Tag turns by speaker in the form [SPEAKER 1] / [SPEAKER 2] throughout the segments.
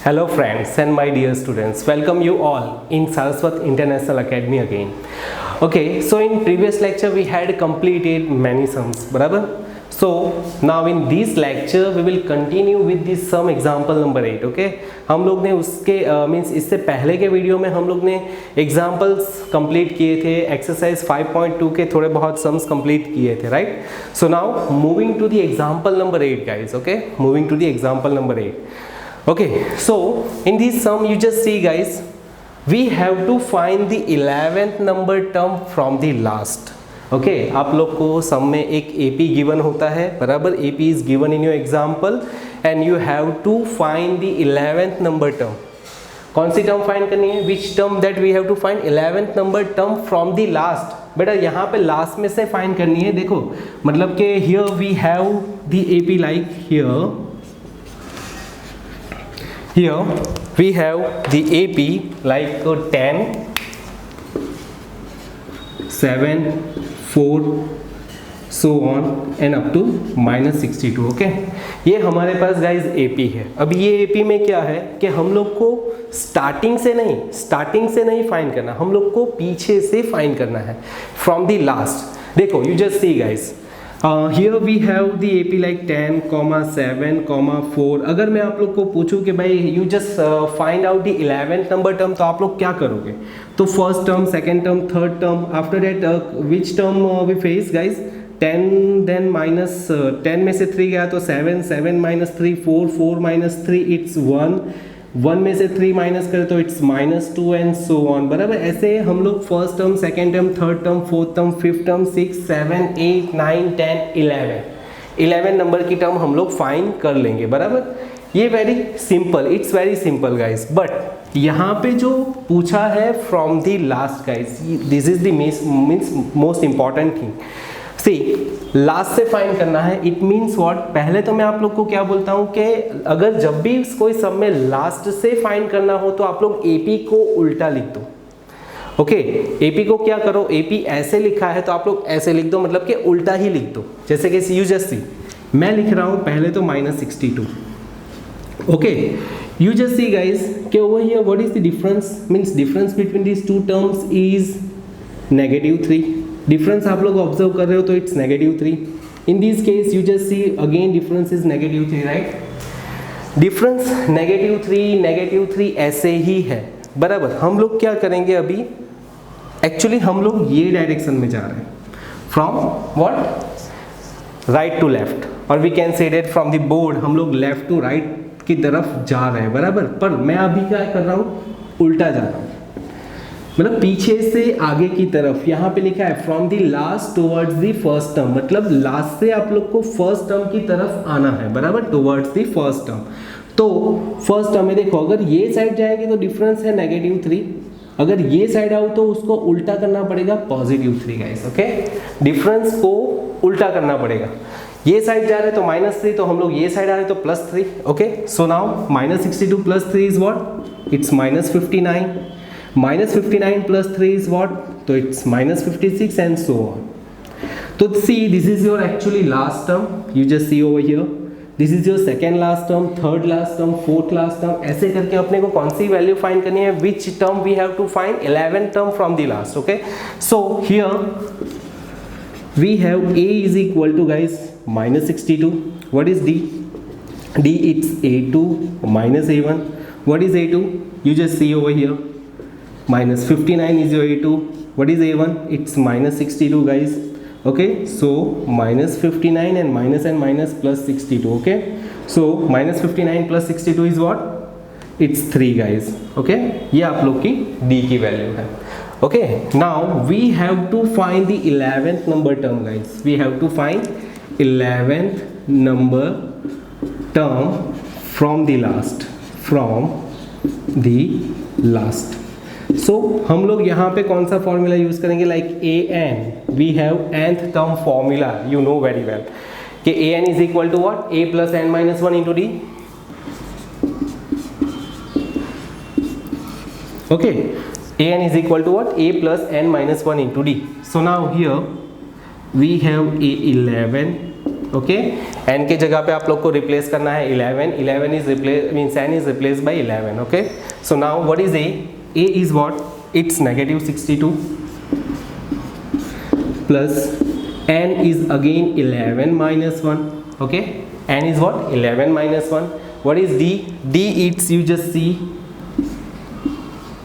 [SPEAKER 1] Hello friends and my dear students, welcome you all in Saraswat International Academy again. Okay, so in previous lecture we had completed many sums, बराबर? So now in this lecture we will continue with this sum example number 8. Okay, हम लोग ने उसके means इससे पहले के video में हम लोग ने एग्जाम्पल्स कंप्लीट किए थे, एक्सरसाइज 5.2 के थोड़े बहुत सम्स कंप्लीट किए थे, right? So now moving to the example number 8 guys. Okay, moving to the example number 8. Okay, so in this sum you just see guys, we have to find the 11th number term from the last. Okay, आप लोग को सम में एक AP given होता है, बराबर? AP is given in your example and you have to find the 11th number term. कौन सी term find करनी है? Which term that we have to find? 11th number term from the last. बेटा यहाँ पे last में से find करनी है. देखो मतलब कि here we have the AP like Here we have the AP like 10, 7, 4, so on and up to -62. Okay, ये हमारे पास गाइज AP है. अब ये AP में क्या है कि हम लोग को स्टार्टिंग से नहीं फाइंड करना, हम लोग को पीछे से फाइंड करना है, फ्रॉम द लास्ट. देखो you just see guys, here we have the AP like 10, 7, 4. अगर मैं आप लोग को पूछूं कि भाई you just find out the 11th number term, तो आप लोग क्या करोगे? तो first term, second term, third term, after that which term we face guys? 10 then minus 10 में से 3 गया तो 7, 7 minus 3 4, 4 minus 3 it's 1, 1 में से 3 माइनस करें तो इट्स -2 एंड सो ऑन, बराबर? ऐसे हम लोग first term, second term, third term, fourth term, fifth term, 6, 7, 8, 9, 10, 11 number की टर्म हम लोग फाइंड कर लेंगे, बराबर? ये very simple, it's very simple guys. But यहाँ पे जो पूछा है from the last guys, this is the means most important thing. See, last से फाइंड करना है. It means what? पहले तो मैं आप लोग को क्या बोलता हूँ कि अगर जब भी कोई सम में लास्ट से फाइंड करना हो तो आप लोग AP को उल्टा लिख दो. ओके, AP को क्या करो? AP ऐसे लिखा है तो आप लोग ऐसे लिख दो, मतलब कि उल्टा ही लिख दो. जैसे कि यू जस्ट सी, मैं लिख रहा हूँ पहले तो -62. Okay, you just see guys कि over here what is the difference? Means difference between these two terms is -3. Difference आप लोग ऑब्जर्व कर रहे हो तो it's -3. In this case you just see again difference is -3, right? Difference -3 ऐसे ही है, बराबर? हम लोग क्या करेंगे अभी? एक्चुअली हम लोग ये डायरेक्शन में जा रहे हैं, from what? Right to left, और we can say that from the board हम लोग लेफ्ट टू राइट की तरफ जा रहे हैं, बराबर? पर मैं अभी क्या कर रहा हूँ? उल्टा जा रहा हूँ, मतलब पीछे से आगे की तरफ. यहाँ पे लिखा है from the last towards the first term, मतलब लास्ट से आप लोग को फर्स्ट टर्म की तरफ आना है, बराबर? Towards the first term. तो फर्स्ट टर्म में देखो, अगर ये साइड जाएगी तो डिफरेंस है -3, अगर ये साइड आओ तो उसको उल्टा करना पड़ेगा +3 गाइस. ओके, डिफरेंस को उल्टा करना पड़ेगा. ये साइड जा रहे तो -3, तो हम लोग ये साइड आ रहे तो +3. Okay, so now -62 + 3 is what? It's -59. -59 + 3 is what? So it's -56 and so on. So see, this is your actually last term. You just see over here. This is your second last term, third last term, fourth last term. ऐसे करके अपने को कौन सी value find करनी है? Which term we have to find? 11th term from the last. Okay. So here we have A is equal to guys -62. What is D? D it's A2 minus A1. What is A2? You just see over here. -59 is your A2. What is A1? It's -62 guys. Okay, so -59 and minus plus 62. Okay, so -59 + 62 is what? It's 3 guys. Okay, ये आप लोग की D की value है. Okay, now we have to find the 11th number term guys. We have to find 11th number term from the last. सो हम लोग यहाँ पे कौन सा फॉर्मूला यूज करेंगे? Like AN, we have nth term formula, you know very well कि AN is equal to what? A + n - 1 into D. Okay, AN is equal to what? A + n - 1 into D. So now here we have A11. Okay, n के जगह पे आप लोग को replace करना है 11, 11 is replace means n is replace by 11. Okay, so now what is a is what, it's negative 62 plus n is again 11 minus 1. Okay, n is what, 11 minus 1. What is d? D it's, you just see,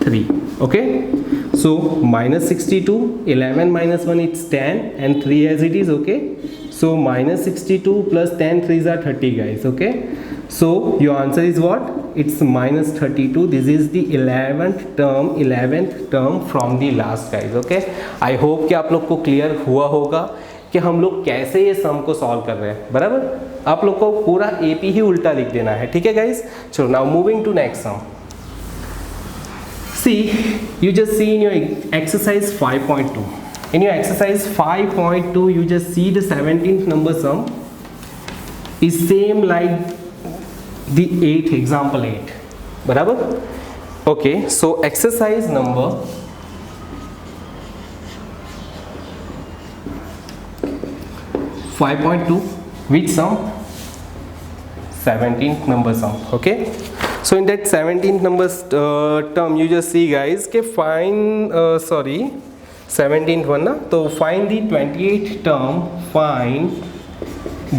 [SPEAKER 1] 3. Okay, so minus 62, 11 minus 1 it's 10 and 3 as it is. Okay, so minus 62 plus 10, 3s are 30 guys. Okay, so your answer is what, it's minus 32. This is the 11th term from the last guys. Okay, I hope कि आप लोग को clear हुआ होगा कि हम लोग कैसे ये सम को सॉल्व कर रहे हैं. बराबर, आप लोग को पूरा AP ही उल्टा लिख देना है. ठीक है गाइज, चलो now moving to next sum. See, you just see in your exercise 5.2. In your exercise 5.2, you just see the 17th number sum is same like the 8th, example 8. बराबर, okay, so exercise number 5.2, which sum? 17th number sum. Okay, so in that 17th number term, you just see guys के find 17th one ना, तो find the 28th term, find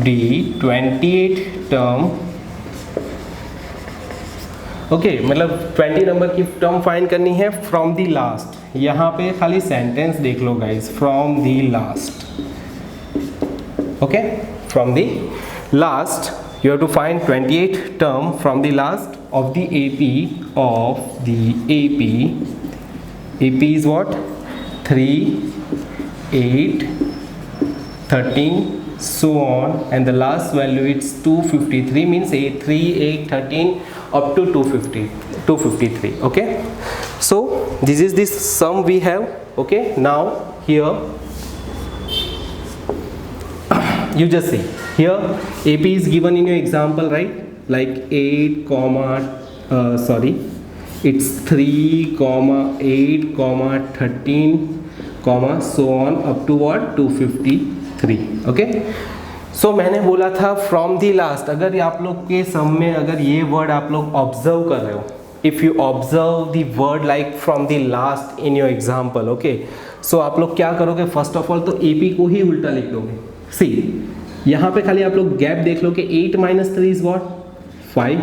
[SPEAKER 1] the 28th term. Okay, मतलब 20 number की term find करनी है from the last. यहाँ पे खाली सेंटेंस देख लो guys, from the last. Okay, from the last you have to find 28th term from the last of the AP of the AP is what, 3, 8, 13 so on, and the last value it's 253, means 8, 3, 8, 13 up to 253. Okay, so this is this sum we have. Okay, now here you just see here AP is given in your example, right? Like 8 comma it's 3 comma 8 comma 13 comma so on up to what, 253. Okay, so मैंने बोला था from the last. अगर आप लोग के सम में अगर ये वर्ड आप लोग ऑब्जर्व कर रहे हो, if you observe the word like from the last in your example, okay, so आप लोग क्या करोगे, फर्स्ट ऑफ ऑल तो AP को ही उल्टा लिख दोगे. सी, यहाँ पे खाली आप लोग गैप देख लो कि 8 minus 3 is what, 5.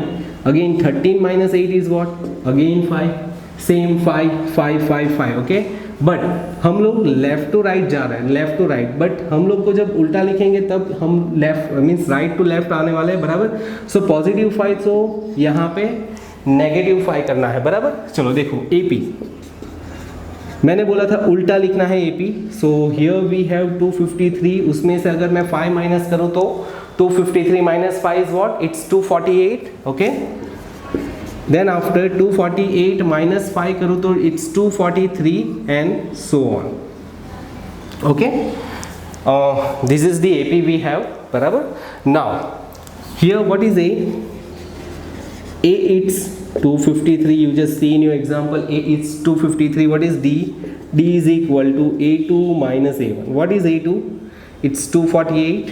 [SPEAKER 1] Again 13 minus 8 is what, again 5. Same 5 5 5 5. Okay, but हम लोग लेफ्ट टू राइट जा रहे हैं, लेफ्ट टू राइट, बट हम लोग को जब उल्टा लिखेंगे तब हम left means right to left आने वाले हैं. बराबर, सो पॉजिटिव 5, सो यहाँ पे नेगेटिव 5 करना है. बराबर, चलो देखो AP मैंने बोला था उल्टा लिखना है AP. So here we have 253. उसमें से अगर मैं 5 माइनस करूँ तो 253 minus 5 is what, it's 248. Okay, then after 248 minus 5 करूँ तो it's 243 and so on. Okay, this is the AP we have. बराबर, now here what is A it's 253. You just see in your example A it's 253. What is D? D is equal to A2 minus A1. What is A2? It's 248.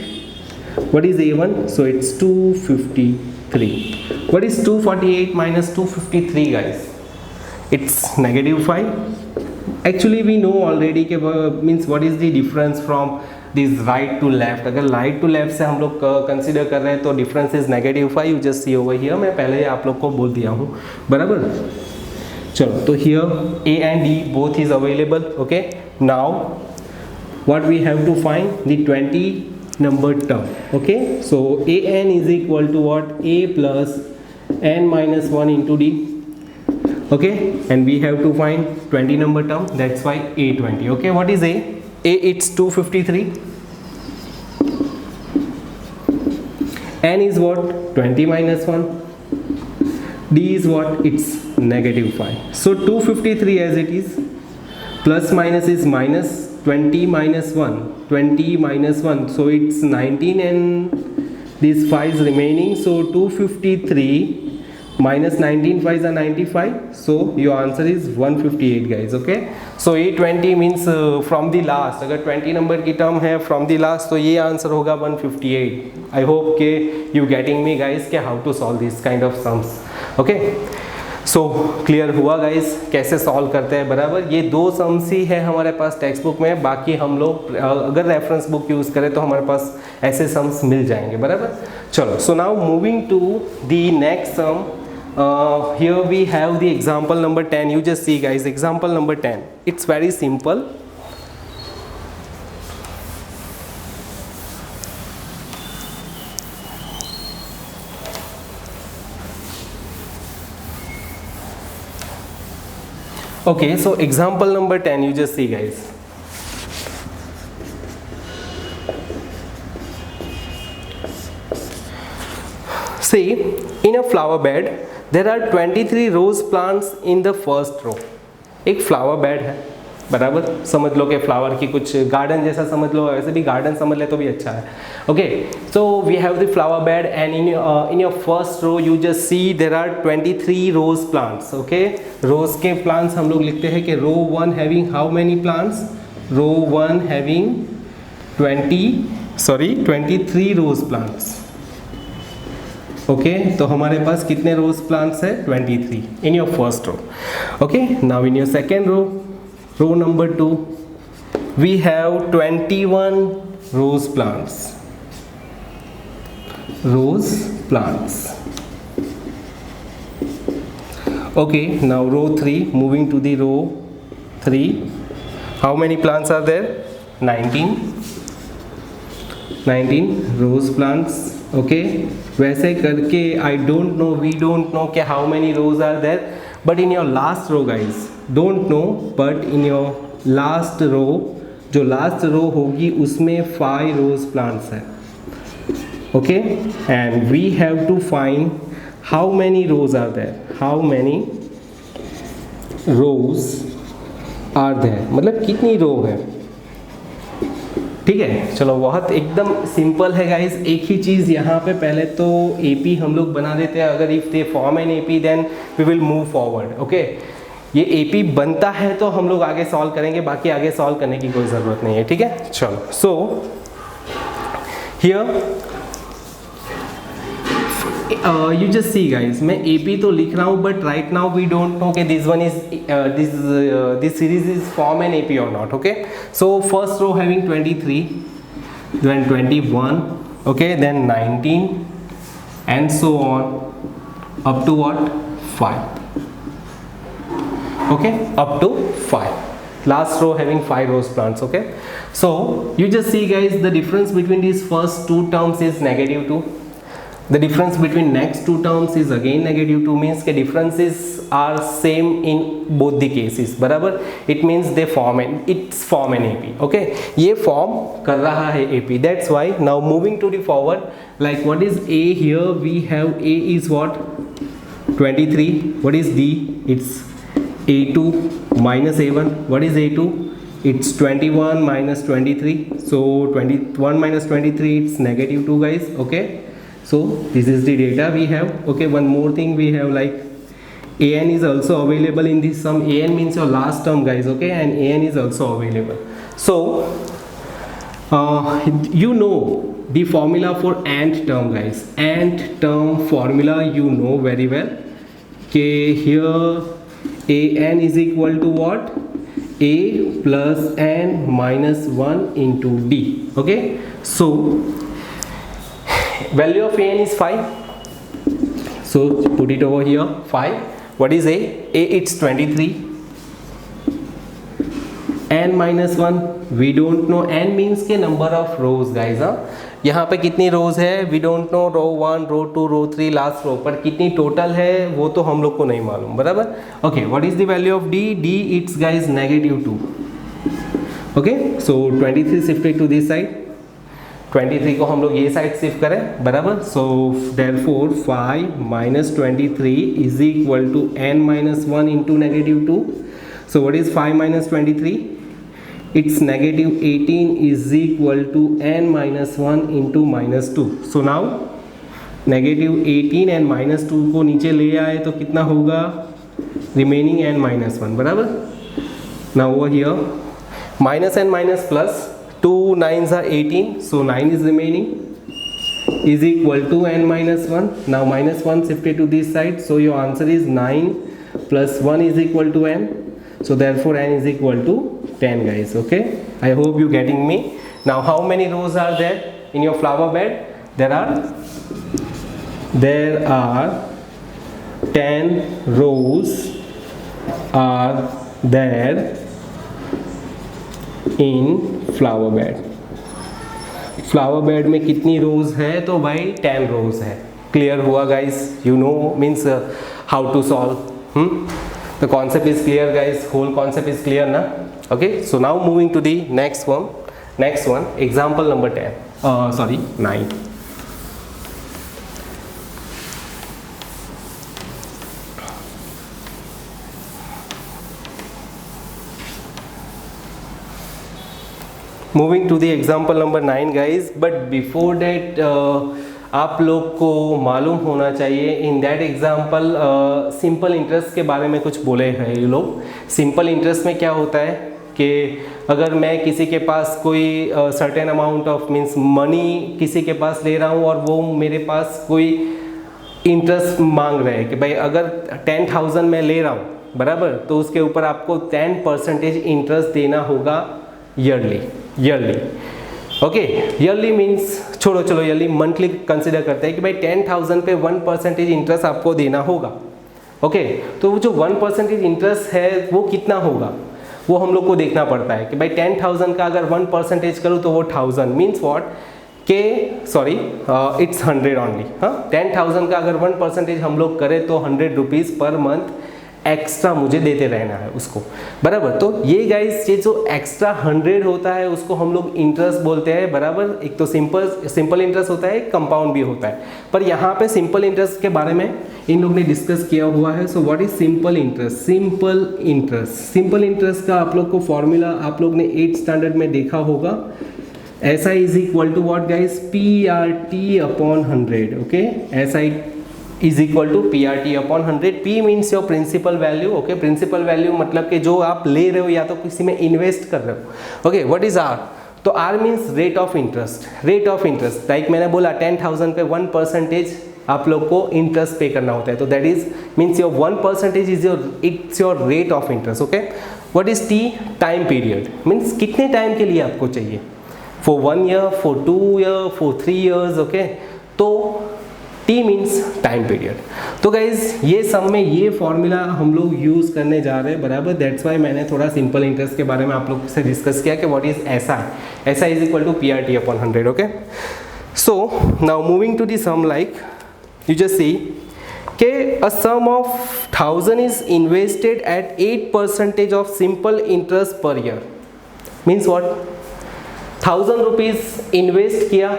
[SPEAKER 1] What is A1? So it's 253. What is 248 minus 253 guys? It's negative 5. Actually we know already कि means what is the difference from this right to left. अगर right to left से हम लोग consider कर रहे हैं तो difference is negative 5. You just see over here, मैं पहले आप लोग को बोल दिया हूँ. बराबर, चलो तो here A and D both is available. Okay, now what we have to find the 20 number term. Okay, so AN is equal to what, A plus N minus 1 into D. Okay, and we have to find 20 number term, that's why A20. Okay, what is A it's 253. N is what, 20 minus 1. D is what, it's negative 5. So 253 as it is, plus minus is minus 20 minus 1, 20 minus 1, so it's 19 and these 5 is remaining. So 253 minus 19 5 are 95, so your answer is 158 guys. Okay, so ये 20 means from the last, अगर 20 number की term है from the last, तो ये answer होगा 158. I hope के you getting me guys के how to solve this kind of sums. Okay, so clear हुआ गाइस कैसे सॉल्व करते हैं. बराबर, ये दो सम्स ही है हमारे पास टेक्स्ट बुक में, बाकी हम लोग अगर रेफरेंस बुक यूज़ करें तो हमारे पास ऐसे सम्स मिल जाएंगे. बराबर, चलो. So now moving to the next sum. Here we have the example number 10. You just see guys, example number 10. It's very simple. Okay, so example number 10, you just see guys. See, in a flower bed there are 23 rose plants in the first row. एक flower bed है. बराबर, समझ लो कि flower की कुछ garden जैसा समझ लो, ऐसे भी गार्डन समझ ले तो भी अच्छा है. Okay, so we have the flower bed and in your first row you just see there are 23 rose plants. Okay, rose के प्लांट्स हम लोग लिखते हैं कि row 1 having how many plants. Row 1 having 23 rose plants. Okay, तो हमारे पास कितने रोज प्लांट्स है? 23 in your first row. Okay, now in your second row, row number 2, we have 21 rose plants. Rose plants. Okay, now row 3, moving to the row 3, how many plants are there? 19 rose plants. Okay, वैसे करके I don't know, we don't know कि how many rose are there, but in your last row guys, don't know, but in your last row, जो last row होगी उसमें 5 rose plants है. Okay, and we have to find how many rose are there. How many rose are there मतलब कितनी रो है. ठीक है, चलो, बहुत एकदम सिंपल है गाइस. एक ही चीज़ यहाँ पे पहले तो एपी हम लोग बना देते हैं. अगर if they form an AP then we will move forward. Okay, ये एपी बनता है तो हम लोग आगे सॉल्व करेंगे, बाकी आगे सॉल्व करने की कोई ज़रूरत नहीं है. ठीक है, चलो. So here you just see guys, मैं AP तो लिख रहा हूँ, but right now we don't know कि this one is this series is form an AP or not. Okay, so first row having 23, then 21, okay, then 19, and so on up to what? 5. Okay, up to 5. Last row having 5 rose plants. Okay, so you just see guys, the difference between these first two terms is -2. The difference between next two terms is again -2, means के differences are same in both the cases. बराबर, it means they form an AP. Okay, ये form कर रहा है AP. That's why now moving to the forward, like what is A here? We have A is what? 23. What is D? It's A2 minus A1. What is A2? It's 21 minus 23. So 21 minus 23, it's -2 guys. Okay, so this is the data we have. Okay, one more thing we have, like an is also available in this sum. An means your last term guys. Okay, and an is also available. So you know the formula for ant term guys. Ant term formula you know very well. Okay, here an is equal to what? A plus n minus 1 into d. Okay, so value of an is 5, so put it over here. 5. What is A? A, it's 23. n minus 1, we don't know. n means के number of rows guys. यहाँ पे कितनी rows है we don't know. row 1, row 2, row 3, last row, पर कितनी total है वो तो हम लोग को नहीं मालूम. बराबर. Okay, what is the value of D? D, it's guys -2. Okay, so 23 shifted to this side. 23 को हम लोग ये साइड शिफ्ट करें. बराबर, so therefore 5 minus 23 is equal to n minus 1 into -2. So what is 5 minus 23? It's -18 is equal to n minus 1 into -2. So now -18 and -2 को नीचे ले आए तो कितना होगा, रिमेनिंग एन -1, बराबर। Now over here minus and minus plus 2 9s are 18, so 9 is remaining, is equal to n minus 1. Now minus 1 shifted to this side, so your answer is 9 plus 1 is equal to n, so therefore n is equal to 10 guys. Okay, I hope you getting me. Now how many rows are there in your flower bed? There are 10 rows are there in flower bed. Flower bed में कितनी रोज है, तो भाई 10 रोज है। Clear हुआ guys? You know means how to solve. The concept is clear guys, whole concept is clear ना। Okay, so now moving to the next one example number 9। Moving to the example number 9 guys, but before that आप लोग को मालूम होना चाहिए in that example simple interest के बारे में कुछ बोले हैं ये लोग। सिंपल इंटरेस्ट में क्या होता है कि अगर मैं किसी के पास कोई certain amount of means money किसी के पास ले रहा हूँ और वो मेरे पास कोई इंटरेस्ट मांग रहे हैं कि भाई अगर 10,000 मैं ले रहा हूँ, बराबर, तो उसके ऊपर आपको 10% इंटरेस्ट देना होगा ईयरली। ओके, ईयरली मीन्स छोड़ो, चलो ईयरली मंथली कंसिडर करते हैं कि भाई 10,000 पे 1% इंटरेस्ट आपको देना होगा। ओके, तो वो जो 1% इंटरेस्ट है वो कितना होगा, वो हम लोग को देखना पड़ता है कि भाई 10,000 का अगर 1% करूँ तो वो 1000 मीन्स वॉट के सॉरी इट्स 100 ओनली। हाँ, 10,000 का अगर 1% हम लोग करें तो 100 रुपीज़ पर मंथ एक्स्ट्रा मुझे देते रहना है उसको, बराबर। तो ये गाइस, ये जो एक्स्ट्रा 100 होता है उसको हम लोग इंटरेस्ट बोलते हैं, बराबर। एक तो सिंपल इंटरेस्ट होता है, कंपाउंड भी होता है, पर यहाँ पे सिंपल इंटरेस्ट के बारे में इन लोग ने डिस्कस किया हुआ है। सो what is simple interest? Simple interest का आप लोग को फॉर्मूला आप लोग ने 8th स्टैंडर्ड में देखा होगा। SI is equal to what guys? PRT upon 100। Okay, SI is equal to PRT upon 100। P means your principal value. Okay, principal value मतलब कि जो आप ले रहे हो या तो किसी में इन्वेस्ट कर रहे हो। Okay, what is R? तो R means rate of interest. Like मैंने बोला 10,000 पे 1% आप लोग को इंटरेस्ट पे करना होता है, तो that is means your 1% is your rate of interest. Okay, what is T? Time period means कितने टाइम के लिए आपको चाहिए, for 1 year, for 2 year, for 3 years. Okay, तो T मीन्स टाइम पीरियड। तो गाइज ये सब में ये फॉर्मूला हम लोग यूज़ करने जा रहे हैं, बराबर। दैट्स वाई मैंने थोड़ा सिंपल इंटरेस्ट के बारे में आप लोग से डिस्कस किया कि what is SI is equal to PRT upon 100। Okay, so now moving to the sum, like you just see के a sum of 1000 is invested at 8% of simple interest per year. Means what? 1000 rupees invest किया।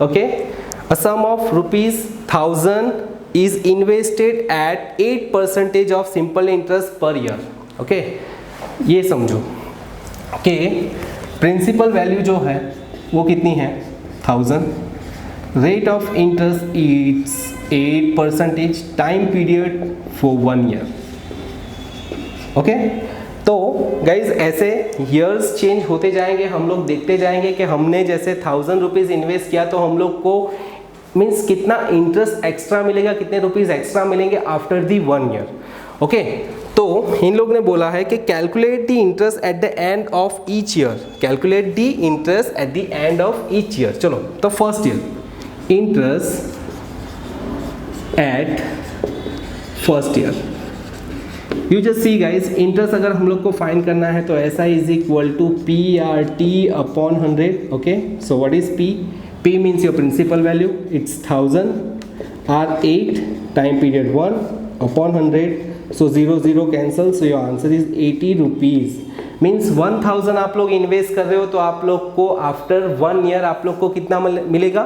[SPEAKER 1] Okay, a sum of ₹1000 is invested at 8% of simple interest per year. Okay, ये समझो कि principal value जो है वो कितनी है? 1000। Rate of interest is 8%, time period for 1 year. Okay, तो गाइज ऐसे ईयर्स चेंज होते जाएंगे, हम लोग देखते जाएंगे कि हमने जैसे 1000 रुपीज़ इन्वेस्ट किया तो हम लोग को मीन्स कितना इंटरेस्ट एक्स्ट्रा मिलेगा, कितने रुपीज़ एक्स्ट्रा मिलेंगे आफ्टर दी 1 ईयर। ओके, तो इन लोग ने बोला है कि calculate the interest at the end of each year. चलो, तो first year interest at first year. You just see guys, interest अगर हम लोग को फाइंड करना है तो SI is equal to PRT upon 100। Okay, so what is P? P means your principal value, it's 1000, R 8, time period 1 upon 100, so 0 cancel, so your answer is 80 rupees. Means 1000 आप लोग invest कर रहे हो तो आप लोग को आफ्टर 1 ईयर आप लोग को कितना मिलेगा?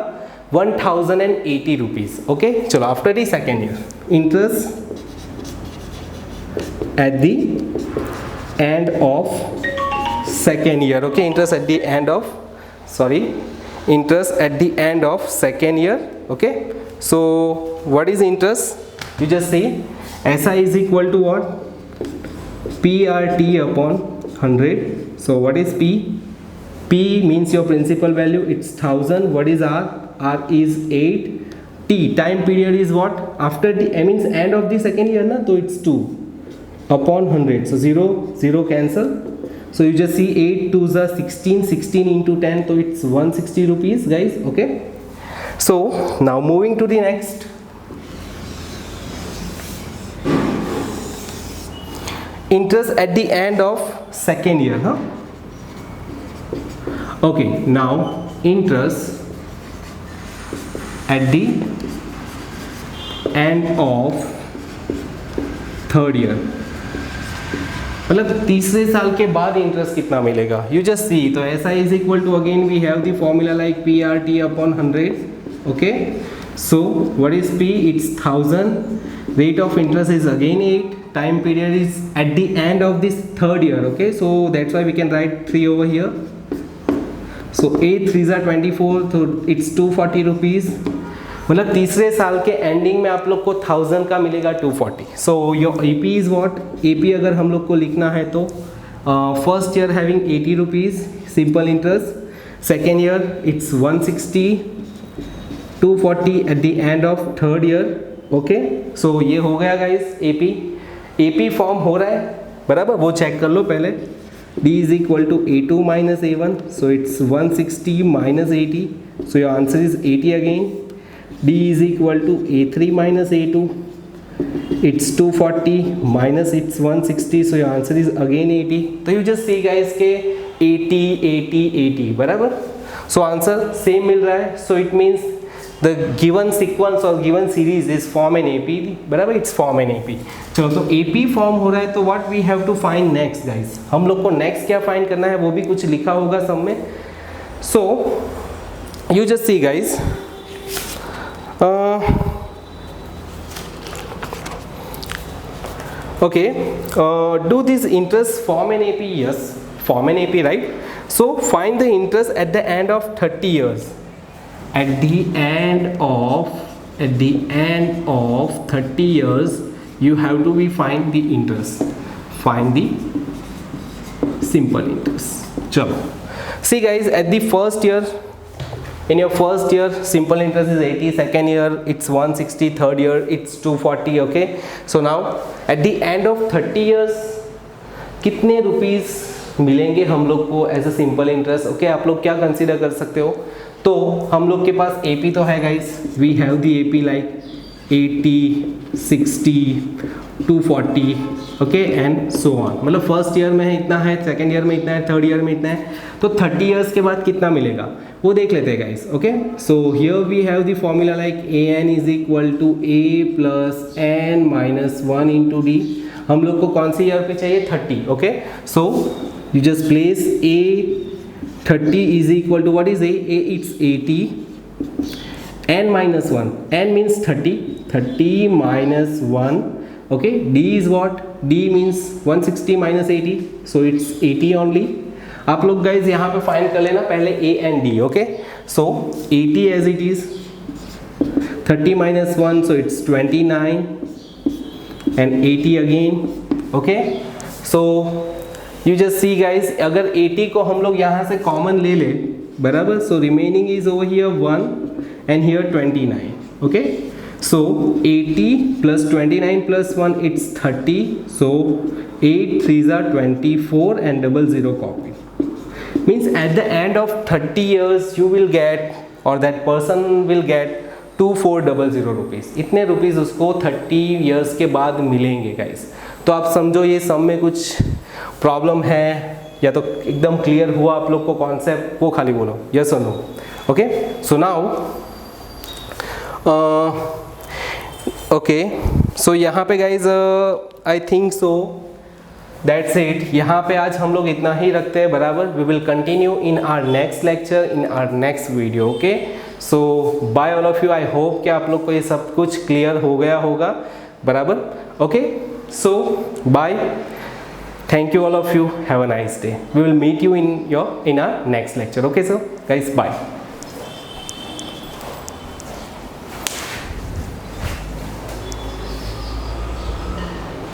[SPEAKER 1] 1080 रुपीज़। ओके, चलो after the second year interest at the end of second year. Okay, interest at the end of second year. Okay, So what is interest? You just say SI is equal to what? PRT upon 100. So what is P? P means your principal value, it's 1000. What is R? R is 8. T, time period is what? After the means end of the second year na, so it's 2 upon 100. So 0 0 cancel. So you just see 8 2s are 16, 16 into 10, so it's 160 rupees guys. Okay, so now moving to the next. Interest at the end of second year, huh? Okay, now interest at the end of third year, मतलब तीसरे साल के बाद interest कितना मिलेगा. You just see, तो S I is equal to again we have the formula like P R T upon 100. Okay, so what is P? It's 1000. Rate of interest is again 8. Time period is at the end of this third year. Okay, so that's why we can write 3 over here. So 8 3s are 24, तो it's 240 rupees. मतलब तीसरे साल के ending में आप लोग को 1000 का मिलेगा 240. So your AP is what? AP अगर हम लोग को लिखना है तो first year having 80 rupees simple interest. Second year it's 160, 240 at the end of third year. Okay, so ये हो गया गाइस AP. AP फॉर्म हो रहा है बराबर, वो चेक कर लो पहले. D is equal to A2 minus A1, so it's 160 minus 80, so your answer is 80 again. D is equal to A3 minus A2, it's 240 minus it's 160, so your answer is again 80. तो you just see guys के 80 80 80 बराबर. so answer same मिल रहा है. so it means the given sequence or given series is form an AP बराबर, it's form an AP. चलो, तो AP form हो रहा है, तो what we have to find next guys. हम लोग को नेक्स्ट क्या फाइंड करना है वो भी कुछ लिखा होगा सब में. So you just see guys, okay, do this interest form an AP? Yes, form an AP, right. So find the interest at the end of 30 years. At the end of 30 years, you have to be find the interest. Find the simple interest. चलो, see guys, at the first year, in your first year, simple interest is 80. Second year, it's 160. Third year, it's 240. Okay. So now, at the end of 30 years, कितने rupees मिलेंगे हम लोग को as a simple interest. Okay, आप लोग क्या consider कर सकते हो? तो हम लोग के पास AP तो है guys, we have the AP like 80, 60, 240, okay, and so on. मतलब फर्स्ट ईयर में इतना है, सेकेंड ईयर में इतना है, थर्ड ईयर में इतना है. तो 30 years के बाद कितना मिलेगा वो देख लेते हैं guys. Okay, so here we have the formula like AN is equal to A plus N minus 1 into D. हम लोग को कौन सी ईयर पे चाहिए? 30. Okay, so you just place A 30 is equal to what is A? It's 80. N minus 1. N means 30. 30 minus 1. Okay. D is what? D means 160 minus 80. So it's 80 only. आप लोग guys यहाँ पे find कर लेना पहले A and D. Okay. So 80 as it is. 30 minus 1. So it's 29. And 80 again. Okay. So you just see guys, अगर 80 को हम लोग यहाँ से कॉमन ले ले बराबर, so remaining is over here 1 and here 29. Okay, so 80 plus 29 plus 1 it's 30. So 8 3s are 24 and 00 copy. Means at the end of 30 years you will get, or that person will get 2400 rupees. इतने rupees उसको 30 years के बाद मिलेंगे guys. तो आप समझो ये सम में कुछ प्रॉब्लम है या तो एकदम क्लियर हुआ आप लोग को कॉन्सेप्ट, वो खाली बोलो यस और no. Okay, so now okay, so यहाँ पे guys I think so that's it. यहाँ पे आज हम लोग इतना ही रखते हैं बराबर. We will continue in our next lecture, in our next video. Okay, so bye all of you. I hope कि आप लोग को ये सब कुछ क्लियर हो गया होगा बराबर. Okay, so bye, thank you all of you, have a nice day. We will meet you in our next lecture. Okay, so guys, bye.